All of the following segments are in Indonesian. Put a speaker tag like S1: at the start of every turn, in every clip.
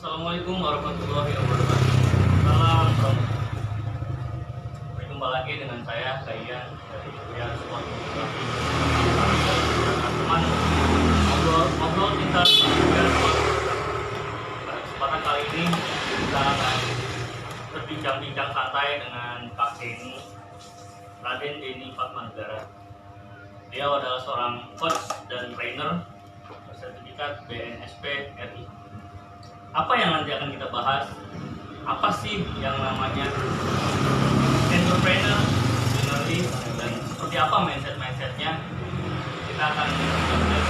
S1: Assalamualaikum warahmatullahi wabarakatuh. Salam promosi. Berjumpa lagi dengan saya Kaiyan dari Kuliah Sekolah Fotografi. Teman ngobrol tentang kuliah sekolah. Pada kesempatan kali ini kita akan berbincang-bincang santai dengan Kak Denny, Raden Denny Fatmanegara. Dia adalah seorang coach dan trainer bersertifikat BNSP RI. Apa yang nanti akan kita bahas? Apa sih yang namanya entrepreneur, jurnalis, dan seperti apa mindsetnya? Kita akan belajar.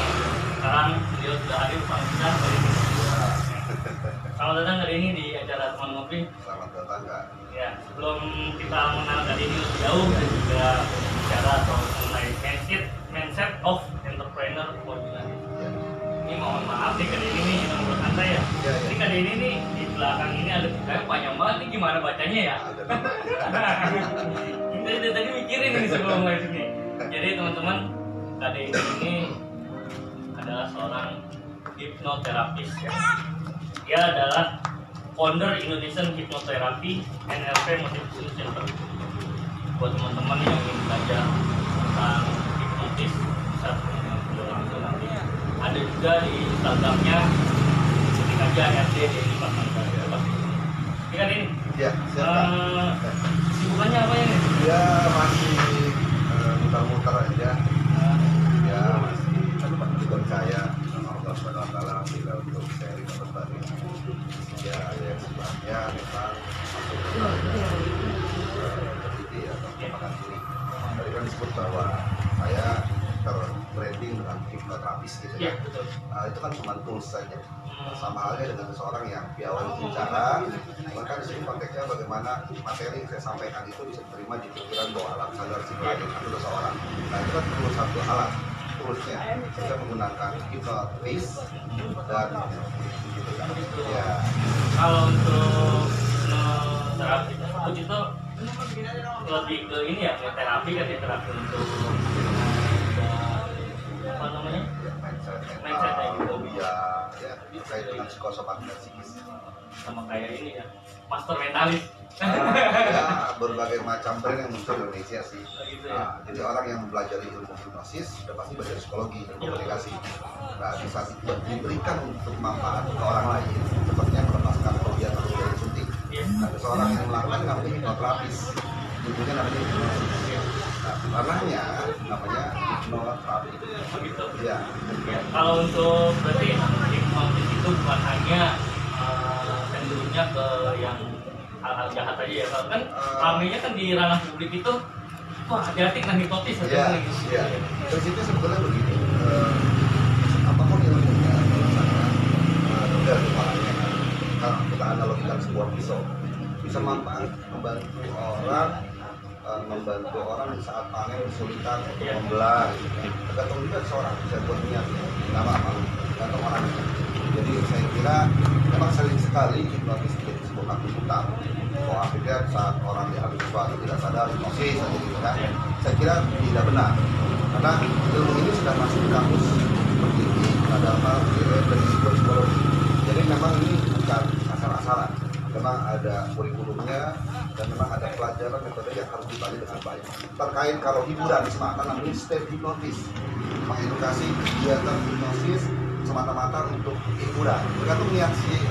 S1: Sekarang beliau sudah hadir bersama kita hari ini. Selamat datang hari ini di acara Teman Ngopi.
S2: Selamat datang Kak.
S1: Ya, sebelum kita mengenal kali ini lebih jauh dan juga bicara soal mengenai mindset of entrepreneur for jurnalis. Ini mohon maaf nih Kak Denny ini nomor santai ya. Ini Kak Denny ini di belakang ini ada tulisannya panjang banget nih, gimana bacanya ya? Kita dari tadi mikirin nih sebelum live ini. Jadi teman-teman, Kak Denny ini adalah seorang hipnoterapis ya. Dia adalah founder Indonesian Hypnotherapy NLP Motivation Center. Buat teman-teman yang ingin belajar tentang hipnotis bisa beliau langsung nanti. Ada juga di Instagramnya ketik aja RD Denny Fatmanegara. Iya kan ini?
S2: Ya, silakan.
S1: Sibukannya apa ini?
S2: Dia masih muter-muter aja. Ya masih ikut saya sama Allah Subhanahu Wa Taala bila untuk sharing dan berbagi. Ya, yang sebabnya memang masuk ke pendidik atau makan diri. Tadi kan disebut bahwa saya terbranding dengan hipnoterapis gitu ya.
S1: Betul.
S2: Itu kan cuma tools saja. Sama halnya dengan seseorang yang piawai bicara, maka di sini konteksnya bagaimana materi yang saya sampaikan itu bisa diterima di pikiran bahwa alam sadar si klien atau seseorang. Nah itu kan perlu satu alat, toolsnya kita menggunakan hipnotis dan gitu kan. Ya.
S1: Kalau untuk terapi itu lebih ke ini ya, kayak terapi kan ya, terapi untuk apa namanya?
S2: Mindset ya, fobia, ya, terkait dengan psikosomatik dan psikis.
S1: Sama kayak ini ya, master mentalis.
S2: Ya, berbagai macam brand yang muncul di Indonesia sih.
S1: Gitu ya.
S2: Jadi orang yang belajar ilmu hipnosis sudah pasti belajar psikologi dan komunikasi. Nah, bisa diberikan untuk manfaat ke orang lain, sepertinya melepaskan fobia atau dari suntik. Nah, seseorang yang melakukan namanya hipnoterapis, judulnya namanya hipnosis. Nah, ranahnya namanya hipnoterapi.
S1: Begitu.
S2: Ya.
S1: Kalau untuk berarti hipnotis itu bukan hanya cenderungnya ke yang hal-hal jahat aja ya, kalau kan ramenya kan di ranah publik itu wah hati-hati kan hipnotis atau
S2: Ya,
S1: gitu.
S2: ya. Prinsipnya sebetulnya begini, apapun ilmunya, udah kepalanya kan, kalau kita analogikan sebuah pisau, bisa manfaat membantu orang di saat panen kesulitan untuk membelah, tergantung juga seorang bisa buat niat, nama apa, tergantung orang. Jadi saya kira memang sering sekali hipnotis menjadi sebuah kaki putar. Kalau akhirnya saat orang diambil sesuatu tidak sadar hipnosis aja gitu kan. Saya kira tidak benar. Karena ilmu ini sudah masuk di kampus tertinggi dalam hal dari psikologi. Jadi memang ini bukan asal-asalan. Memang ada kurikulumnya dan memang ada pelajaran metode yang harus dibagi dengan baik. Terkait kalau hiburan semata namanya step hipnotis, mengedukasi kegiatan hipnosis semata-mata untuk hiburan. Tergantung niat si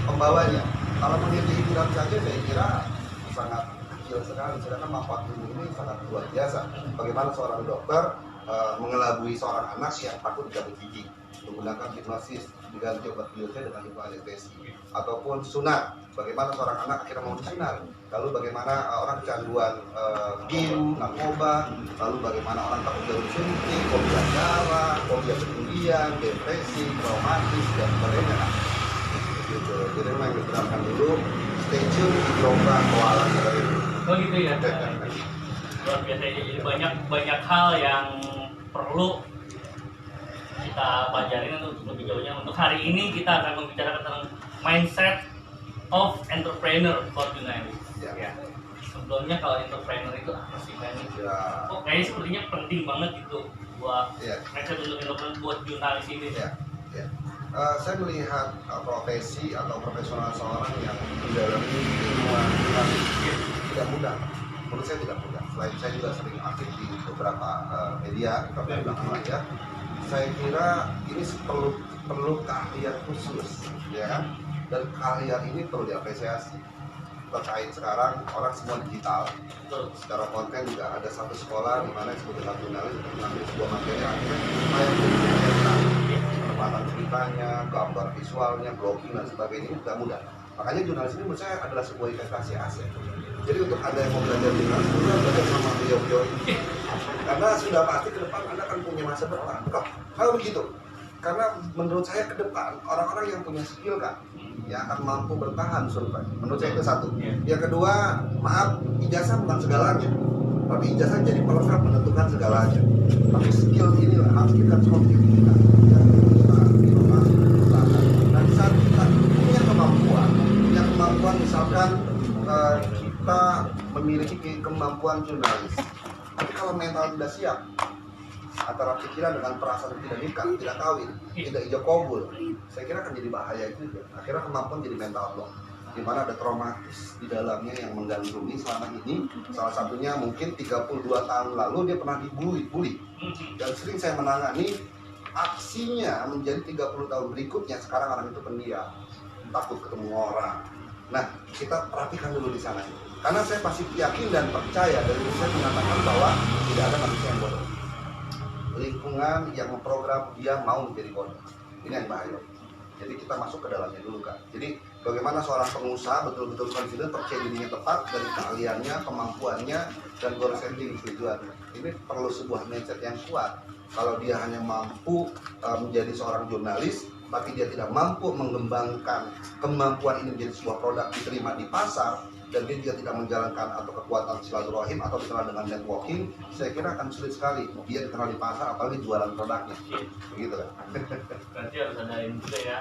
S2: pembawanya. Kalau melihat hiburan saja saya kira sangat kecil sekali. Sedangkan manfaat ilmu ini sangat luar biasa. Bagaimana seorang dokter mengelabui seorang anak yang takut jatuh gigi menggunakan hipnosis diganti obat biusnya dengan hipnoanestesi, ataupun sunat. Bagaimana seorang anak akhirnya mau disunat, lalu bagaimana orang kecanduan game, narkoba, lalu bagaimana orang takut jarum suntik, fobia darah, fobia ketinggian, depresi, traumatis dan sebagainya. Gitu. Jadi memang yang diterapkan dulu, stay tune di gelombang koala dari itu.
S1: Oh gitu ya. Luar biasa, jadi banyak hal yang perlu kita pelajarin untuk lebih jauhnya. Untuk hari ini kita akan membicarakan tentang mindset of entrepreneur for jurnalis. Ya. Sebelumnya kalau entrepreneur itu apa sih kan?
S2: Ya.
S1: Kok kayaknya sepertinya penting banget gitu buat
S2: Ya.
S1: mindset untuk entrepreneur buat jurnalis ini.
S2: Ya. Ya. Saya melihat profesi atau profesional seorang yang mendalami ilmuwan jurnalistik tidak mudah. Menurut saya tidak mudah. Selain saya juga sering aktif di beberapa media, tapi belakang ya. Saya kira ini perlu keahlian khusus, ya kan? Dan keahlian ini perlu diapresiasi. Terkait sekarang orang semua digital, secara konten juga ada satu sekolah di mana disebut dengan jurnalis untuk mengambil sebuah materi akhirnya supaya menjadi penempatan ceritanya, gambar visualnya, blogging dan sebagainya ini tidak mudah. Makanya jurnalis ini menurut saya adalah sebuah investasi aset. Jadi untuk Anda yang mau belajar jurnalis, Anda belajar sama beliau-beliau ini. Karena sudah pasti ke depan Anda akan punya masa depan. Kalau begitu, karena menurut saya ke depan orang-orang yang punya skill kan yang akan mampu bertahan survive. Menurut saya itu satu. Yang kedua, maaf, ijazah bukan segalanya, tapi ijazah jadi pelengkap menentukan segalanya. Tapi skill inilah harus kita contoh kita. Dan saat kita punya kemampuan misalkan kita memiliki kemampuan jurnalis, tapi kalau mental tidak siap, antara pikiran dengan perasaan tidak kawin, tidak hijau kobul, saya kira akan jadi bahaya juga. Akhirnya kemampuan jadi mental block, di mana ada traumatis di dalamnya yang menggandrungi selama ini. Salah satunya mungkin 32 tahun lalu dia pernah dibully, dan sering saya menangani aksinya menjadi 30 tahun berikutnya. Sekarang orang itu pendiam, takut ketemu orang. Nah, kita perhatikan dulu di sana, karena saya pasti yakin dan percaya dari saya mengatakan bahwa tidak ada manusia yang bodoh. Lingkungan yang memprogram dia mau menjadi bodoh, ini yang bahaya. Jadi kita masuk ke dalamnya dulu kan. Jadi bagaimana seorang pengusaha betul-betul confident, percaya dirinya tepat dari keahliannya, kemampuannya, dan goal setting tujuannya. Ini perlu sebuah mindset yang kuat. Kalau dia hanya mampu menjadi seorang jurnalis, tapi dia tidak mampu mengembangkan kemampuan ini menjadi sebuah produk diterima di pasar, dan dia juga tidak menjalankan atau kekuatan silaturahim atau dikenal dengan networking, saya kira akan sulit sekali dia dikenal di pasar, apalagi jualan produknya. Begitu kan?
S1: Berarti harus ada ini juga ya,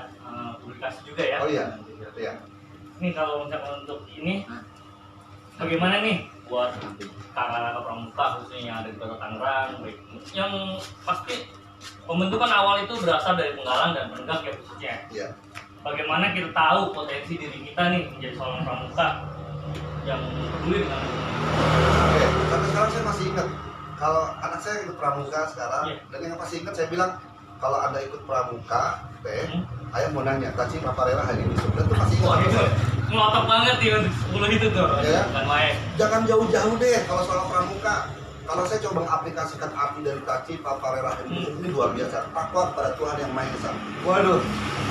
S1: publikasi juga ya.
S2: Oh iya. Iya.
S1: Ini kalau misalkan untuk ini, bagaimana nih buat kakak-kakak pramuka khususnya yang ada di Kota Tangerang, yang pasti pembentukan awal itu berasal dari penggalang dan penegak ya khususnya.
S2: Iya.
S1: Bagaimana kita tahu potensi diri kita nih menjadi seorang pramuka yang peduli dengan
S2: Oke, sampai sekarang saya masih ingat kalau anak saya ikut pramuka sekarang, dan yang masih ingat saya bilang kalau Anda ikut pramuka, ayah mau nanya, Kaci apa rela hari ini? Dan itu masih ingat.
S1: Wah, itu ngelotok banget ya untuk 10 itu tuh.
S2: Ya.
S1: Bukan main.
S2: Jangan jauh-jauh deh kalau soal pramuka. Kalau saya coba mengaplikasikan arti dari Kaci Papa Rela ini luar biasa. Takwa kepada Tuhan yang Maha Esa. Waduh,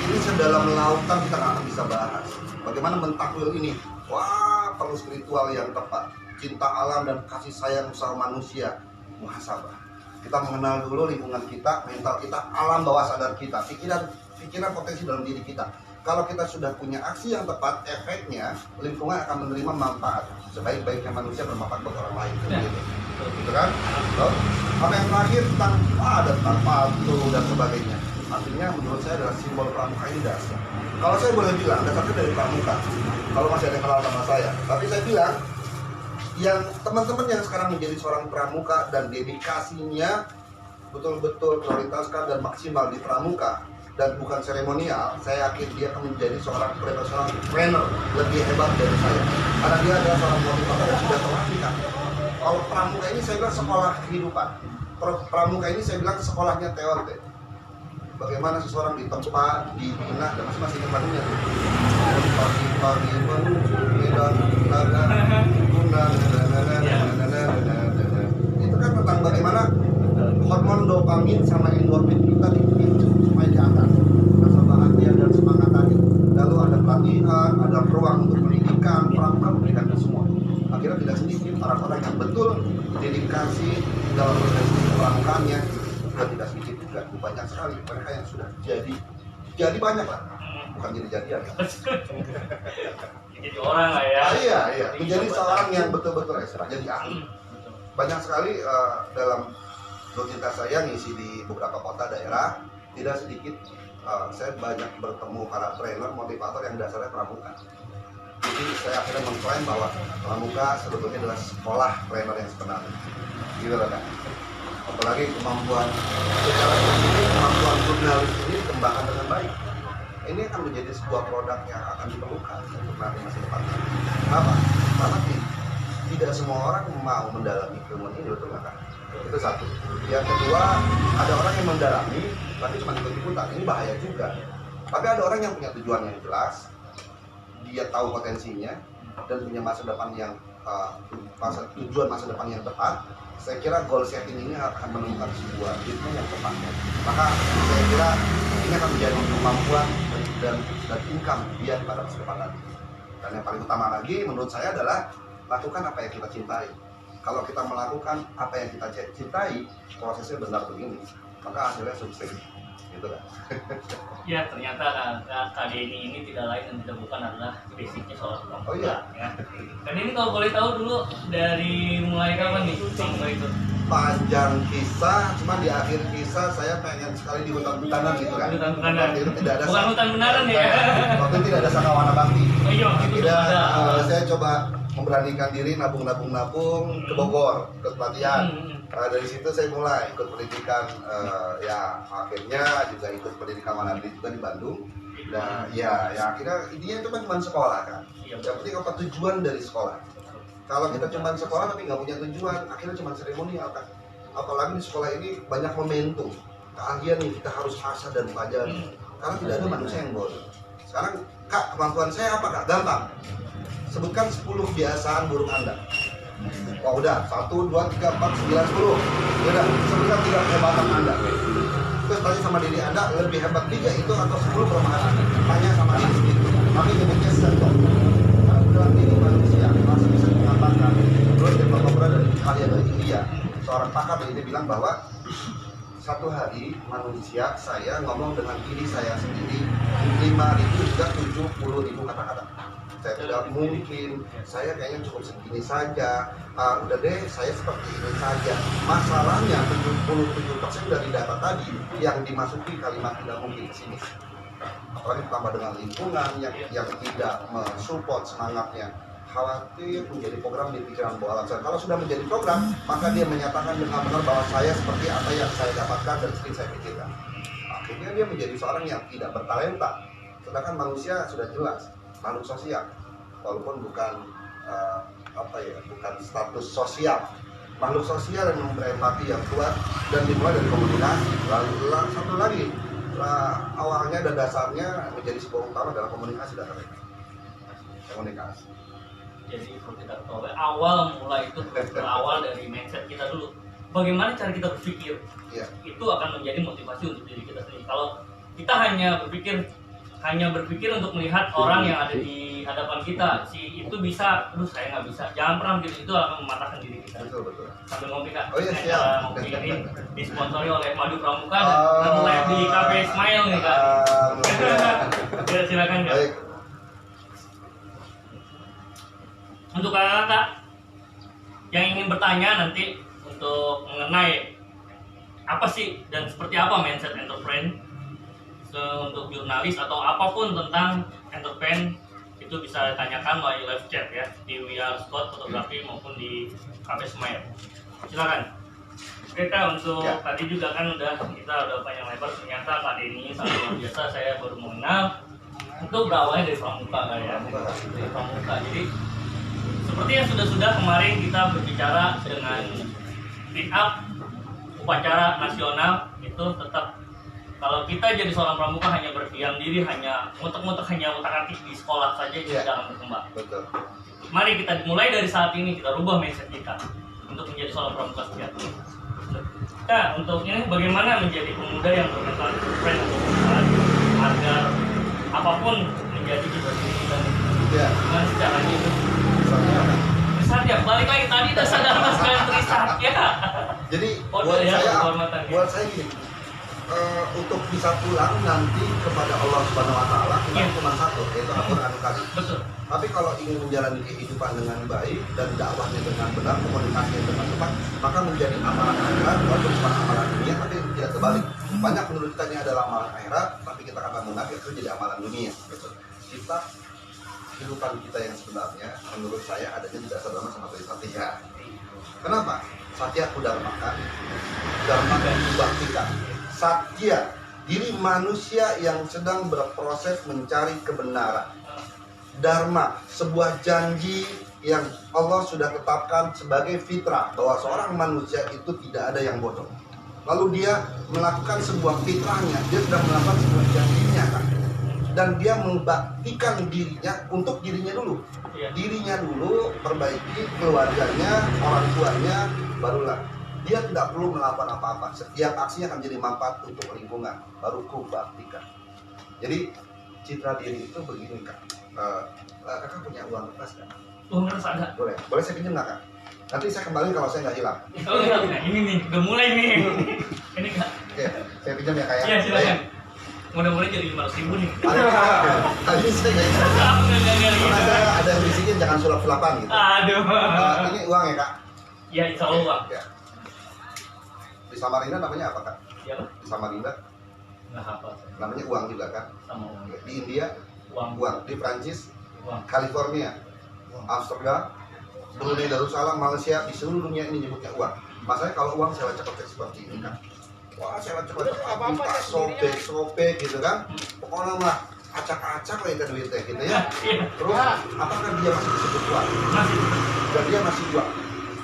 S2: ini sedalam lautan kita nggak akan bisa bahas. Bagaimana mentakwil ini? Wah, perlu spiritual yang tepat. Cinta alam dan kasih sayang sama manusia. Muhasabah. Kita mengenal dulu lingkungan kita, mental kita, alam bawah sadar kita, pikiran potensi dalam diri kita. Kalau kita sudah punya aksi yang tepat, efeknya lingkungan akan menerima manfaat. Sebaik-baiknya manusia bermanfaat buat orang lain. Gitu kan? Loh, apa yang terakhir tentang tentang patu dan sebagainya. Artinya menurut saya adalah simbol pramuka ini dasar. Kalau saya boleh bilang, dasarnya dari pramuka. Kalau masih ada yang kenal sama saya, tapi saya bilang yang teman-teman yang sekarang menjadi seorang pramuka dan dedikasinya betul-betul prioritaskan dan maksimal di pramuka dan bukan seremonial, saya yakin dia akan menjadi seorang profesional trainer lebih hebat dari saya, karena dia adalah seorang motivator yang sudah terlatih kan. Kalau pramuka ini saya bilang sekolah kehidupan. Pramuka ini saya bilang sekolahnya teori. Bagaimana seseorang ditempa, dibina, dan masing-masing ingat lagunya tuh. Pagi-pagi menuju medan itu kan tentang bagaimana hormon dopamin sama endorfin kita dipicu supaya di atas rasa bahagia dan semangat tadi. Lalu ada pelatihan, ada ruang untuk pendidikan, pramuka memberikan itu semua. Akhirnya tidak sedikit orang-orang yang betul dedikasi dalam proses pramukannya, dan tidak sedikit juga, banyak sekali mereka yang sudah jadi banyak lah, bukan jadi-jadian ya.
S1: Jadi orang lah ya.
S2: Iya, menjadi seorang yang betul-betul ekstra, jadi ahli. Banyak sekali dalam rutinitas saya ngisi di beberapa kota daerah, tidak sedikit saya banyak bertemu para trainer, motivator yang dasarnya pramuka. Jadi saya akhirnya mengklaim bahwa pramuka sebetulnya adalah sekolah trainer yang sebenarnya. Gitu kan? Apalagi kemampuan secara spesifik, kemampuan jurnalis ini dikembangkan dengan baik. ini akan menjadi sebuah produk yang akan diperlukan untuk nanti masa depan. Kenapa? Karena tidak semua orang mau mendalami ilmu ini, betul nggak kan? Itu satu. Yang kedua, ada orang yang mendalami tapi cuma ikut-ikutan, ini bahaya juga. Tapi ada orang yang punya tujuan yang jelas, dia tahu potensinya dan punya masa depan yang tujuan masa depan yang tepat. Saya kira goal setting ini akan menemukan sebuah ritme yang tepat. Maka saya kira ini akan menjadi kemampuan dan income dia pada masa depan nanti. Dan yang paling utama lagi menurut saya adalah lakukan apa yang kita cintai. Kalau kita melakukan apa yang kita cintai, prosesnya benar begini, maka hasilnya sukses. Gitu kan?
S1: Ya, ternyata Kak Denny ini tidak lain dan tidak bukan adalah basicnya soal pramuka.
S2: Oh iya.
S1: Ya. Dan ini kalau boleh tahu dulu dari mulai kapan nih pramuka itu?
S2: Panjang kisah, cuma di akhir kisah saya pengen sekali di hutan-hutanan gitu kan.
S1: Hutan-hutanan.
S2: Waktu itu tidak ada
S1: Bukan hutan benaran ya?
S2: Waktu itu tidak ada Sakawana Bakti.
S1: Oh iya, itu
S2: Akhirnya
S1: ada.
S2: saya coba memberanikan diri nabung ke Bogor, ke pelatihan. Dari situ saya mulai ikut pendidikan, ya akhirnya juga ikut pendidikan mandiri juga di Bandung. Dan ya akhirnya intinya itu kan cuma sekolah kan. Yang penting apa tujuan dari sekolah. Kalau kita cuma sekolah tapi nggak punya tujuan, akhirnya cuma seremonial kan. Apalagi di sekolah ini banyak momentum. Keahlian nih kita harus asah dan pelajari. Karena tidak ada manusia yang bodoh. Sekarang Kak, kemampuan saya apa Kak? Gampang. Sebutkan 10 kebiasaan buruk Anda. Oh udah, 1, 2, 3, 4, 9, 10. Udah, sebutkan 3 kehebatan Anda. Terus tanya sama diri Anda, lebih hebat 3 itu atau 10 kelemahan Anda. Tanya sama diri sendiri. Tapi nyebutnya sentuh. Karena dalam diri manusia masih bisa mengatakan. Terus dia beberapa dari kalian dari India, seorang pakar dari India bilang bahwa satu hari manusia saya ngomong dengan diri saya sendiri 5.000 hingga 70.000 kata-kata. Saya tidak mungkin, saya kayaknya cukup segini saja, udah deh saya seperti ini saja. Masalahnya 77% dari data tadi yang dimasuki kalimat tidak mungkin ke sini. Apalagi ditambah dengan lingkungan yang tidak mensupport semangatnya. Khawatir menjadi program di pikiran bawah alam. Kalau sudah menjadi program, maka dia menyatakan dengan benar bahwa saya seperti apa yang saya dapatkan dan sering saya pikirkan. Akhirnya dia menjadi seorang yang tidak bertalenta. Sedangkan manusia sudah jelas makhluk sosial, walaupun bukan bukan status sosial, makhluk sosial yang berempati yang kuat dan dimulai dari komunikasi. Lalu satu lagi, awalnya dan dasarnya menjadi sebuah utama adalah komunikasi dan komunikasi.
S1: Jadi kalau kita tahu awal mulai itu berawal dari mindset kita dulu. Bagaimana cara kita berpikir?
S2: Iya.
S1: Itu akan menjadi motivasi untuk diri kita sendiri. Kalau kita hanya berpikir untuk melihat orang yang ada di hadapan kita, si itu bisa, aduh saya nggak bisa, jangan pernah begitu, itu akan mematahkan diri kita.
S2: Betul.
S1: Sambil ngopi Kak.
S2: Oh iya, siap.
S1: Ngopi ini disponsori oleh Madu Pramuka dan live di Cafe Smile nih Kak. Ya, silakan Kak.
S2: Baik.
S1: Untuk kakak yang ingin bertanya nanti untuk mengenai apa sih dan seperti apa mindset entrepreneur untuk jurnalis atau apapun tentang entrepreneur, itu bisa tanyakan melalui live chat ya di We Are Scott Fotografi maupun di Cafe Smile. Silakan. Oke Kak, untuk tadi juga kan kita udah panjang lebar, ternyata Kak Denny sangat luar biasa, saya baru mengenal. Itu berawalnya dari pramuka Kak ya, dari pramuka. Jadi seperti yang sudah kemarin kita berbicara dengan pick up upacara nasional, itu tetap kalau kita jadi seorang pramuka hanya berdiam diri, hanya mutek-mutek, hanya utak-atik di sekolah saja, kita akan berkembang. Betul. Mari kita mulai dari saat ini, kita rubah mindset kita untuk menjadi seorang pramuka sejati. Kak, untuk ini bagaimana menjadi pemuda yang bermental entrepreneur agar apapun menjadi cita-cita kita? Dengan caranya itu. Trisat ya, balik lagi tadi udah sadar mas kalian Trisat ya.
S2: Jadi buat saya gini, untuk bisa pulang nanti kepada Allah Subhanahu Wa Taala cuma satu, yaitu Al-Quran Karim. Betul. Tapi kalau ingin menjalani kehidupan dengan baik dan dakwahnya dengan benar, komunikasinya dengan tepat, maka menjadi amalan akhirat, walaupun cuma amalan dunia, tapi tidak terbalik. Banyak menurut kita ini adalah amalan akhirat, tapi kita kata munafik itu jadi amalan dunia. Betul. Kita kehidupan kita yang sebenarnya menurut saya adanya di dasar dharma sama Satya. Kenapa? Satya aku dharmakan, dharma dan dibaktikan. Satya diri manusia yang sedang berproses mencari kebenaran. Dharma, sebuah janji yang Allah sudah tetapkan sebagai fitrah bahwa seorang manusia itu tidak ada yang bodoh. Lalu dia melakukan sebuah fitrahnya, dia sudah melakukan sebuah janjinya kan. Dan dia membaktikan dirinya untuk dirinya dulu. Dirinya dulu, perbaiki keluarganya, orang tuanya, barulah dia tidak perlu melakukan apa-apa. Setiap aksinya akan jadi manfaat untuk lingkungan, baru ku baktikan. Jadi citra diri itu begini Kak. Kakak punya uang kertas kan?
S1: Uang kertas ada.
S2: Boleh saya pinjam nggak Kak? Nanti saya kembali kalau saya nggak hilang.
S1: Oh iya, ini nih, udah mulai nih. Ini Kak.
S2: Oke, saya pinjam ya Kak ya.
S1: Iya silakan. Mudah-mudahan jadi 500.000 nih.
S2: Tadi saya nggak bisa. Ada yang bisikin jangan sulap-sulapan gitu.
S1: Aduh.
S2: Ini uang ya Kak?
S1: Ya insya Allah.
S2: Ya. Di Samarinda namanya apa Kak?
S1: Ya Pak.
S2: Di Samarinda
S1: Nggak hafal.
S2: namanya uang juga kan?
S1: Sama uang.
S2: Di India
S1: Uang.
S2: di Prancis,
S1: Uang.
S2: California, Amsterdam, Brunei Darussalam, Malaysia, di seluruh dunia ini nyebutnya uang. Masalahnya kalau uang saya cepat seperti ini kan, wah saya cepat apa sobek gitu kan, pokoknya mah acak-acak lah itu duitnya gitu ya. Terus apakah dia masih disebut uang?
S1: Masih.
S2: Dan dia masih uang.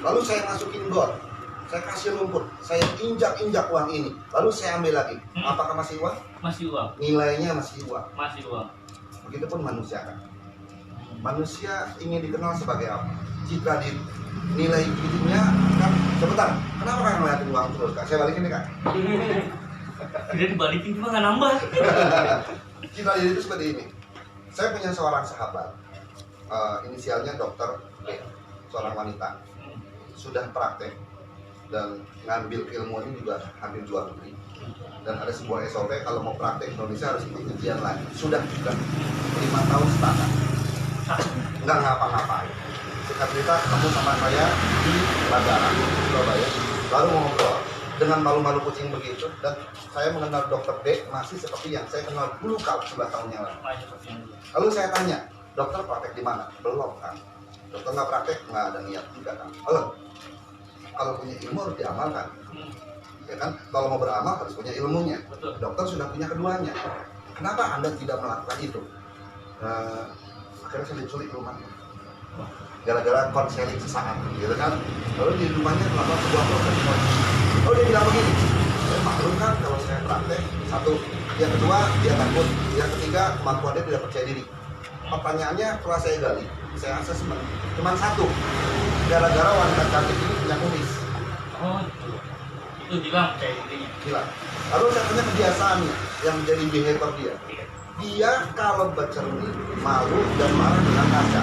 S2: Lalu saya masukin got, saya kasih lumpur, saya injak uang ini, lalu saya ambil lagi. Apakah masih uang?
S1: Masih uang.
S2: Nilainya masih uang.
S1: Masih uang.
S2: Begitupun manusia kan. Manusia ingin dikenal sebagai apa? Citra diri. Nilai dirinya kan. Sebentar, kenapa kan ngeliatin uang terus Kak? Saya balikin nih Kak.
S1: Tidak dibalikin cuma nggak nambah.
S2: Citra diri itu seperti ini. Saya punya seorang sahabat, inisialnya Dr. B, seorang wanita, sudah praktek dan ngambil ilmu ini juga hampir 2 negeri. Dan ada sebuah SOP kalau mau praktek Indonesia harus ikut ujian lagi. Sudah juga 5 tahun setengah. Nggak ngapa-ngapain. Singkat cerita ketemu sama saya di Bandara Surabaya, lalu ngobrol dengan malu-malu kucing begitu. Dan saya mengenal Dr. D masih seperti yang saya kenal dulu kalau 11 tahun yang lalu. Lalu saya tanya, dokter praktek di mana? Belum kan. Dokter nggak praktek, nggak ada niat juga kan. Halo, kalau punya ilmu harus diamalkan. Ya kan, kalau mau beramal harus punya ilmunya.
S1: Betul.
S2: Dokter sudah punya keduanya. Kenapa Anda tidak melakukan itu? Akhirnya saya diculik rumahnya. Gara-gara konseling sesaat, gitu kan. Lalu di rumahnya melakukan sebuah proses. Oh dia bilang begini, saya maklum kan kalau saya praktek. Satu, yang kedua dia takut. Yang ketiga kemampuan dia tidak percaya diri. Pertanyaannya setelah saya gali, saya asesmen, cuma satu. Gara-gara wanita cantik ini punya kumis.
S1: Oh itu. Itu bilang percaya dirinya.
S2: Gila. Lalu saya tanya kebiasaannya yang menjadi behavior dia. Dia kalau bercermin malu dan marah dengan kaca.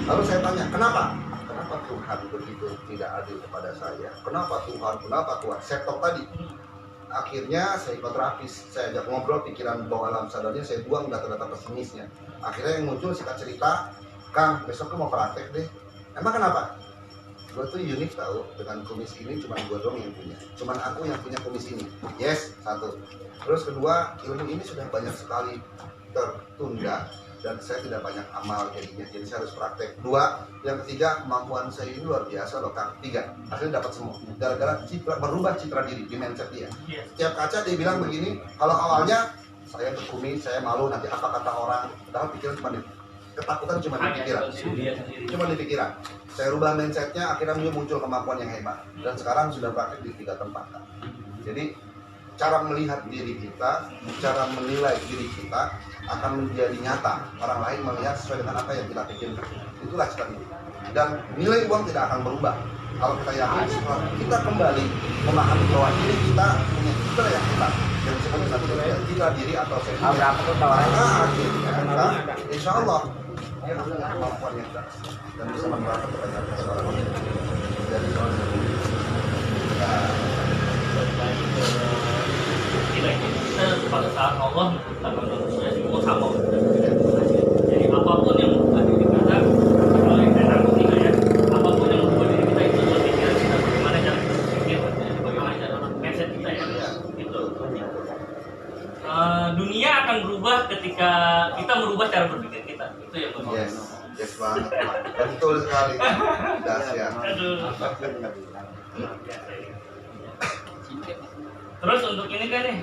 S2: Lalu saya tanya, kenapa? Kenapa Tuhan begitu tidak adil kepada saya? Kenapa Tuhan? Saya stop tadi. Akhirnya saya ikut terapis, saya ajak ngobrol pikiran bawah alam sadarnya, saya buang data-data pesimisnya. Akhirnya yang muncul singkat cerita, Kang, besok aku mau praktek deh. Emang kenapa? Gue tuh unik tahu, dengan kumis ini cuma gue doang yang punya, cuman aku yang punya kumis ini. Yes, satu. Terus kedua, ilmu ini sudah banyak sekali tertunda dan saya tidak banyak amal jadinya, jadi saya harus praktek. Dua, yang ketiga, kemampuan saya ini luar biasa loh Kang. Tiga, akhirnya dapat semua gara-gara merubah citra diri di mindset dia. Setiap kaca dia bilang begini, kalau awalnya saya berkumis, saya malu nanti apa kata orang, padahal pikiran cuma ketakutan cuma di pikiran, cuma di pikiran. Saya rubah mindsetnya, akhirnya muncul kemampuan yang hebat. Dan sekarang sudah praktek di 3 tempat. Jadi cara melihat diri kita, cara menilai diri kita akan menjadi nyata. Orang lain melihat sesuai dengan apa yang kita pikirkan. Itulah cita diri. Dan nilai uang tidak akan berubah. Kalau kita yakin, kita kembali memahami bahwa diri kita punya citra yang hebat. Yang disebut dengan citra diri atau
S3: Berapa tuh tawarannya?
S2: akhirnya, insya Allah dia punya kemampuan yang besar dan bisa membantu kebanyakan seorang dari seorang
S1: Kita pada saat Allah menentukan manusia semua sama. Jadi apapun yang membuat diri kita, kalau yang saya takut juga ya, apapun yang membuat diri kita itu adalah pikiran kita, bagaimana cara kita berpikir, bagaimana cara mindset kita ya. Gitu. Dunia akan berubah ketika kita merubah cara berpikir kita. Itu yang benar.
S2: yes banget, betul sekali. Dahsyat.
S1: Aduh. Terus untuk ini kan nih,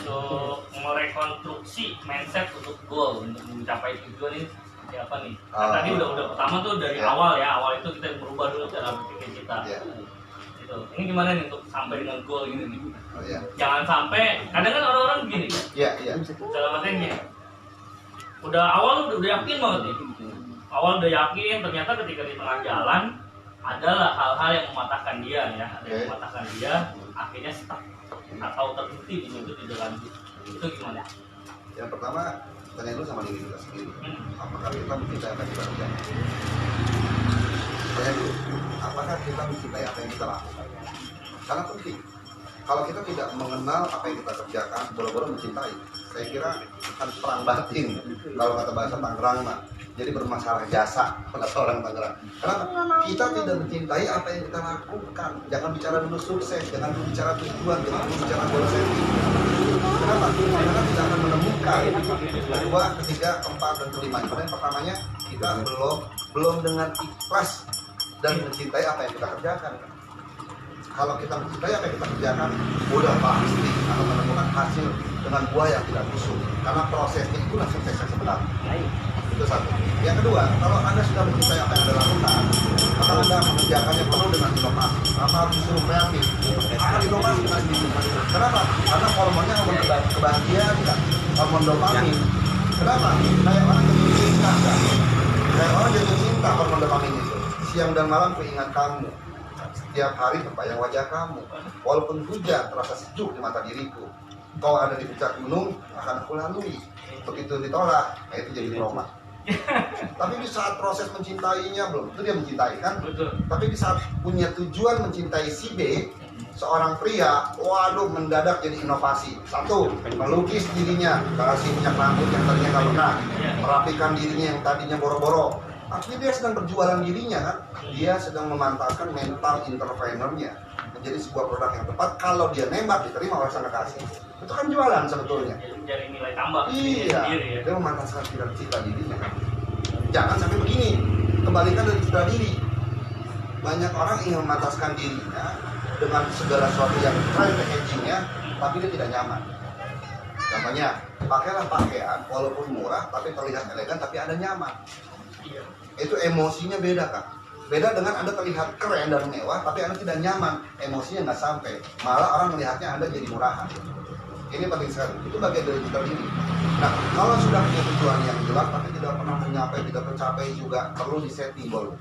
S1: untuk merekonstruksi mindset untuk goal untuk mencapai tujuan ini seperti apa nih? Kan tadi udah pertama tuh dari awal itu kita berubah dulu cara berpikir kita. Gitu. Ini gimana nih untuk sampai dengan goal ini nih? Jangan sampai kadang kan orang-orang begini. Dalam artian gini. Udah awal udah yakin banget nih. Awal udah yakin, ternyata ketika di tengah jalan adalah hal-hal yang mematahkan dia ya, ada yang mematahkan dia, akhirnya stuck atau terhenti di situ tidak lanjut. Itu gimana?
S2: Yang pertama, tanya dulu sama diri kita sendiri. Apakah kita mencintai apa yang kita kerjakan? Tanya dulu, apakah kita mencintai apa yang kita lakukan? Sangat penting. Kalau kita tidak mengenal apa yang kita kerjakan, boro-boro mencintai, saya kira akan perang batin. Kalau kata bahasa Tangerang, jadi bermasalah jasa pada orang Tangerang. Kenapa? Kita tidak mencintai apa yang kita lakukan. Jangan bicara dulu sukses, jangan dulu bicara tujuan, jangan dulu bicara goal setting. Kenapa? Karena tidak akan menemukan kedua, ketiga, keempat, dan kelima. Karena yang pertamanya kita belum dengan ikhlas dan mencintai apa yang kita kerjakan. Kalau kita mencintai apa yang kita kerjakan, udah pasti akan menemukan hasil dengan buah yang tidak busuk. Karena prosesnya itulah sukses yang sebenarnya. Itu satu. Yang kedua, kalau Anda sudah mencintai apa yang Anda lakukan, maka Anda mengerjakannya penuh dengan inovasi. Apa harus disuruh kreatif? Akan inovasi dengan inovasi. Kenapa? Karena hormonnya hormon kebahagiaan, kan? Hormon dopamin. Kenapa? Kayak orang jatuh cinta, kan? Kayak orang jatuh cinta hormon dopamin itu. Siang dan malam keingat kamu. Setiap hari terbayang wajah kamu. Walaupun hujan terasa sejuk di mata diriku. Kau ada di puncak gunung, akan aku lalui. Begitu ditolak, itu jadi trauma. Tapi di saat proses mencintainya belum, itu dia mencintai kan?
S1: Betul.
S2: Tapi di saat punya tujuan mencintai si B, seorang pria, waduh mendadak jadi inovasi. Satu, melukis dirinya, kasih minyak rambut yang tadinya nggak pernah, merapikan dirinya yang tadinya boro-boro. Akhirnya dia sedang berjualan dirinya kan? Dia sedang memantapkan mental entrepreneurnya menjadi sebuah produk yang tepat. Kalau dia nembak diterima oleh sang kekasih, itu kan jualan sebetulnya.
S1: Mencari nilai tambah.
S2: Iya,
S1: sendiri, ya.
S2: dia memantapkan cita dirinya kan? Jangan sampai begini, kembalikan dari cita diri. Banyak orang ingin memantaskan dirinya dengan segala sesuatu yang keren packagingnya, tapi dia tidak nyaman. Contohnya, pakailah pakaian walaupun murah tapi terlihat elegan tapi Anda nyaman. Itu emosinya beda kan? Beda dengan Anda terlihat keren dan mewah tapi Anda tidak nyaman, emosinya nggak sampai, malah orang melihatnya Anda jadi murahan. Ini penting sekali, itu bagian dari cita diri. Nah, kalau sudah punya tujuan yang jelas tapi tidak pernah mencapai, tidak tercapai juga, perlu disetting dulu.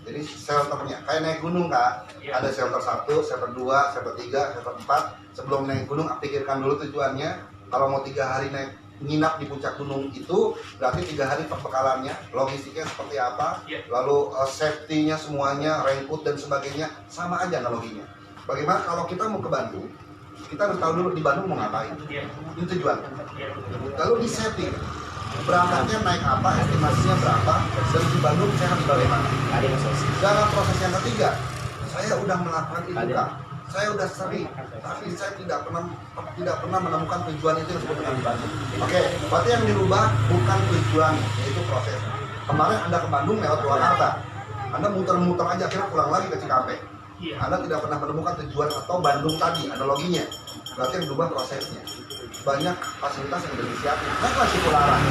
S2: Jadi shelternya, kayak naik gunung Kak, ada shelter 1, shelter 2, shelter 3, shelter 4. Sebelum naik gunung, pikirkan dulu tujuannya. Kalau mau 3 hari naik nginap di puncak gunung itu, berarti 3 hari perbekalannya, logistiknya seperti apa, lalu safety-nya semuanya, raincoat dan sebagainya, sama aja analoginya. Bagaimana kalau kita mau ke Bandung, kita harus tahu dulu di Bandung mau ngapain, itu tujuan. Lalu di setting, berangkatnya naik apa, estimasinya berapa, dan di Bandung saya harus bagaimana. Dalam proses yang ketiga, saya udah melakukan itu Kak. Saya udah sering, tapi saya tidak pernah menemukan tujuan itu yang disebut dengan di Bandung. Oke, berarti yang dirubah bukan tujuan, yaitu proses. Kemarin Anda ke Bandung lewat Purwakarta, Anda muter-muter aja, akhirnya pulang lagi ke Cikampek. Anda tidak pernah menemukan tujuan atau Bandung tadi, analoginya. Berarti yang dirubah prosesnya. Banyak fasilitas yang sudah disiapkan. Naiklah Cipularang,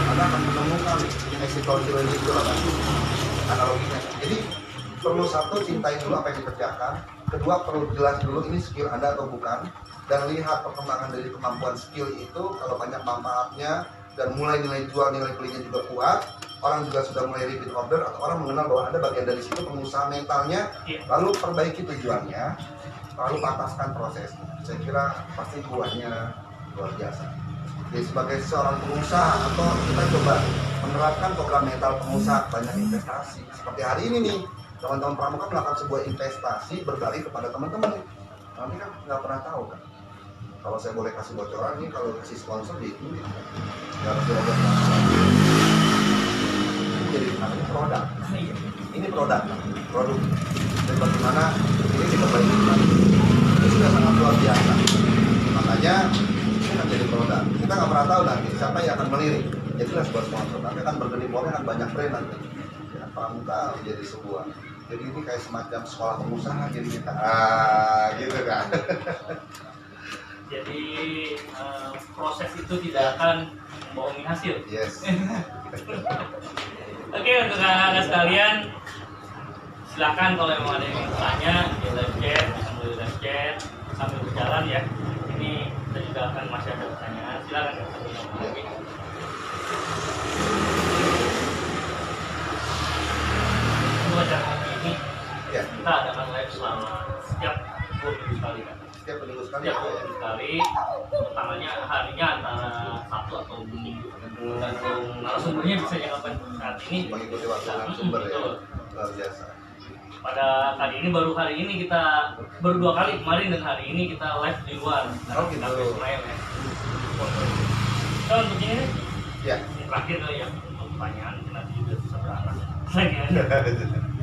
S2: Anda akan menemukan exit tol Cilenyi itu analoginya. Jadi perlu satu, cintai dulu apa yang dikerjakan. Kedua, perlu jelas dulu ini skill Anda atau bukan. Dan lihat perkembangan dari kemampuan skill itu, kalau banyak manfaatnya dan mulai nilai jual, nilai belinya juga kuat, orang juga sudah mulai repeat order atau orang mengenal bahwa Anda bagian dari situ, pengusaha mentalnya, lalu perbaiki tujuannya, lalu pantaskan prosesnya. Saya kira pasti buahnya luar biasa. Jadi sebagai seorang pengusaha atau kita coba menerapkan program mental pengusaha, banyak investasi. Seperti hari ini nih, teman-teman pramuka melakukan sebuah investasi berbalik kepada teman-teman. Nanti kan nggak pernah tahu kan. Kalau saya boleh kasih bocoran nih, kalau kasih sponsor di itu, ya harus jadi namanya produk. Ini produk. Dan bagaimana ini diperbaiki lagi. Itu sudah sangat luar biasa. Makanya ini akan jadi produk. Kita nggak pernah tahu nanti siapa yang akan melirik. Jadilah sebuah sponsor. Nanti akan bergelimpangnya akan banyak brand nanti. Ya, pramuka menjadi sebuah. Jadi ini kayak semacam sekolah pengusaha jadi kita. Gitu kan.
S1: Jadi proses itu tidak akan membohongi hasil.
S2: Yes.
S1: Oke, untuk kakak-kakak sekalian, silakan kalau memang ada yang bertanya di live chat, bisa melalui live chat sambil berjalan ya. Ini kita juga akan masih ada pertanyaan. Silakan ya. Untuk acara ini
S2: Ya.
S1: kita adakan live selama setiap 2 minggu sekali kan.
S2: Setiap minggu sekali.
S1: Setiap 2 minggu sekali. Pertamanya harinya antara Sabtu atau Minggu. Tergantung narasumbernya bisa kapan saat ini.
S2: Mengikuti waktu narasumber ya.
S1: Betul.
S2: Luar biasa.
S1: Pada kali ini baru hari ini kita baru 2 kali kemarin dan hari ini kita live di luar.
S2: Oh, gitu.
S1: Cafe Senayan ya. So, untuk ini
S2: Ya.
S1: ini terakhir kali ya untuk pertanyaan nanti juga bisa berarah.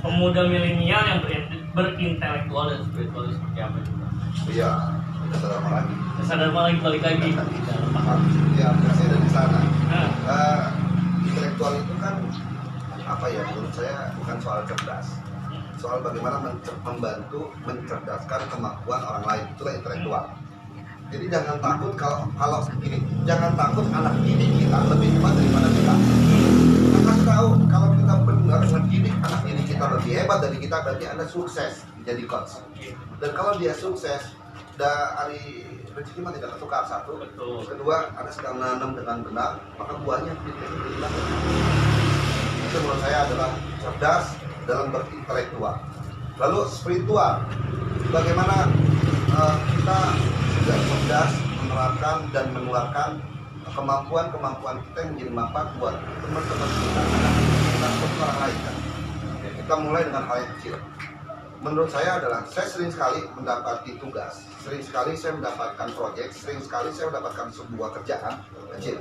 S1: Pemuda milenial yang berintelektual dan spiritual seperti apa juga?
S2: Iya. Kita lama lagi.
S1: Sadar lagi balik lagi.
S2: Ya, saya dari sana.
S1: Nah,
S2: Intelektual itu kan apa ya? Menurut saya bukan soal cerdas. Soal bagaimana membantu mencerdaskan kemampuan orang lain, itulah intelektual. Jadi jangan takut kalau begini, jangan takut anak didik kita lebih hebat daripada kita. Kita kasih tahu kalau kita benar mendidik anak didik kita lebih hebat dari kita, berarti Anda sukses jadi coach. Dan kalau dia sukses, hari rezeki mah tidak ketukar, satu.
S1: betul.
S2: Kedua, Anda sedang nanam dengan benar, maka buahnya berlimpah. Itu menurut saya adalah cerdas dalam berintelektual. Lalu spiritual, bagaimana kita juga cerdas menerapkan dan menularkan kemampuan-kemampuan kita yang menjadi manfaat buat teman-teman kita, anak-anak orang lain kan. Kita mulai dengan hal yang kecil. Menurut saya adalah, saya sering sekali mendapati tugas, sering sekali saya mendapatkan proyek, sering sekali saya mendapatkan sebuah kerjaan kecil.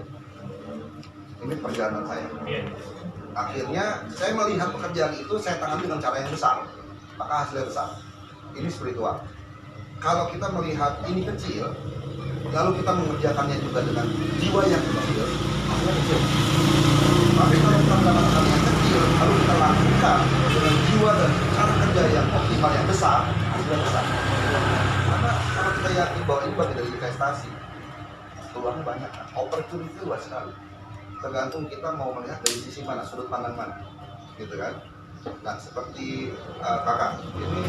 S2: Ini perjalanan saya. Akhirnya saya melihat pekerjaan itu saya tangani dengan cara yang besar, maka hasilnya besar. Ini spiritual. Kalau kita melihat ini kecil, lalu kita mengerjakannya juga dengan jiwa yang kecil, hasilnya kecil. Tapi kalau kita mendapatkan hal yang kecil, lalu kita lakukan dengan jiwa dan cara kerja yang optimal yang besar, hasilnya besar. Karena kalau kita yakin bahwa ini bagian dari investasi, peluangnya banyak, kan? Opportunity luas sekali. Tergantung kita mau melihat dari sisi mana, sudut pandang mana, gitu kan? Nah, seperti kakak ini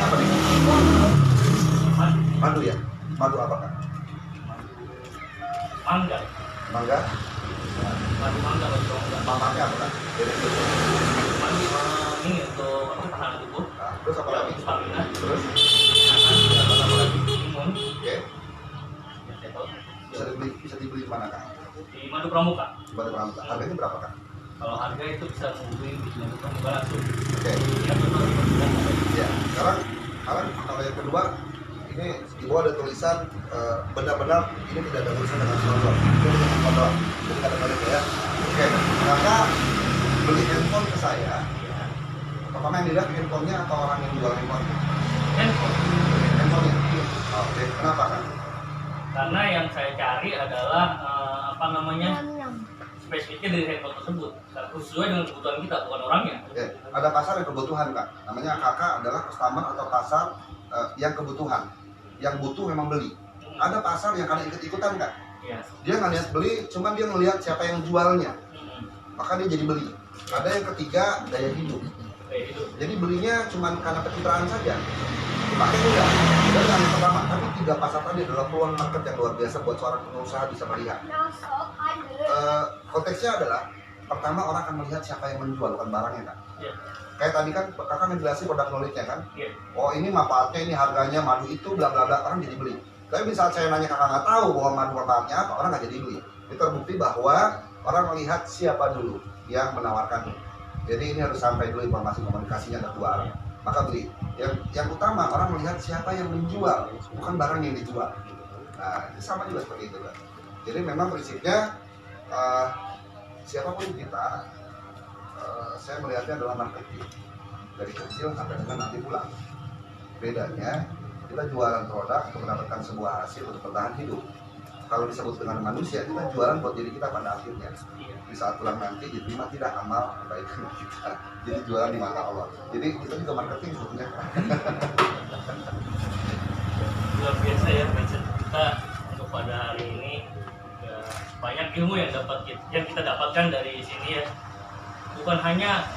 S2: apa nih? Madu ya? Madu apa kak?
S1: Mangga.
S2: Mangga?
S1: Madu mangga atau mangga.
S2: Manfaatnya apa kak?
S1: Madu ini untuk pertahanan tubuh.
S2: Nah, terus apa lagi?
S1: Stamina.
S2: Terus?
S1: Kesehatan,
S2: Apa lagi?
S1: imun.
S2: Oke.
S1: Ya, saya tahu.
S2: Bisa dibeli di mana kak?
S1: Di Madu Pramuka.
S2: Di Madu Pramuka. Harganya berapa kak?
S1: Kalau harga itu bisa menghubungi di Madu Pramuka langsung.
S2: Oke.
S1: Ya, betul.
S2: Ya. Sekarang kalau yang kedua, ini di bawah ada tulisan benar-benar ini tidak ada tulisan dengan sponsor. Itu dengan sponsor. Jadi kadang-kadang ya. Oke. Maka beli handphone ke saya. Pertama yang dilihat handphonenya atau orang yang jual handphone?
S1: Handphone.
S2: Handphonenya. Oke. Kenapa kan?
S1: Karena yang saya cari adalah apa namanya, spesifiknya dari handphone tersebut sesuai dengan kebutuhan kita, bukan orangnya.
S2: Ya, ada pasar yang kebutuhan kak. Namanya kakak adalah customer atau pasar yang kebutuhan, yang butuh memang beli. Ada pasar yang karena ikut-ikutan kak.
S1: Iya.
S2: Dia nggak lihat beli, cuman dia ngelihat siapa yang jualnya, maka dia jadi beli. Ada yang ketiga, daya hidup.
S1: Kayak gitu.
S2: Jadi belinya cuman karena pencitraan saja. Dipakai udah. Dan yang pertama, tapi 3 pasar tadi adalah peluang market yang luar biasa buat seorang pengusaha bisa melihat. Konteksnya adalah, pertama orang akan melihat siapa yang menjual, bukan barangnya kan.
S1: Iya.
S2: Kayak tadi kan kakak ngejelasin produk knowledge-nya kan.
S1: Iya.
S2: Oh ini manfaatnya, ini harganya, madu itu bla bla bla, orang jadi beli. Tapi saat saya nanya kakak nggak tahu bahwa madu manfaatnya apa, orang nggak jadi beli. Itu terbukti bahwa orang melihat siapa dulu yang menawarkannya. Jadi ini harus sampai dulu informasi komunikasinya ke dua arah, maka beli. Yang utama orang melihat siapa yang menjual, bukan barang yang dijual. Nah itu sama juga seperti itu kan. Jadi memang prinsipnya siapapun kita, saya melihatnya adalah marketing dari kecil sampai dengan nanti pulang. Bedanya kita jualan produk untuk mendapatkan sebuah hasil untuk bertahan hidup. Kalau disebut dengan manusia, kita jualan buat diri kita pada akhirnya. Di saat pulang nanti diterima tidak amal kebaikan kita, jadi jualan di mata Allah. Jadi kita juga marketing sebetulnya.
S1: luar biasa ya mindset kita untuk pada hari ini. Ya, banyak ilmu yang kita dapatkan dari sini ya. Bukan hanya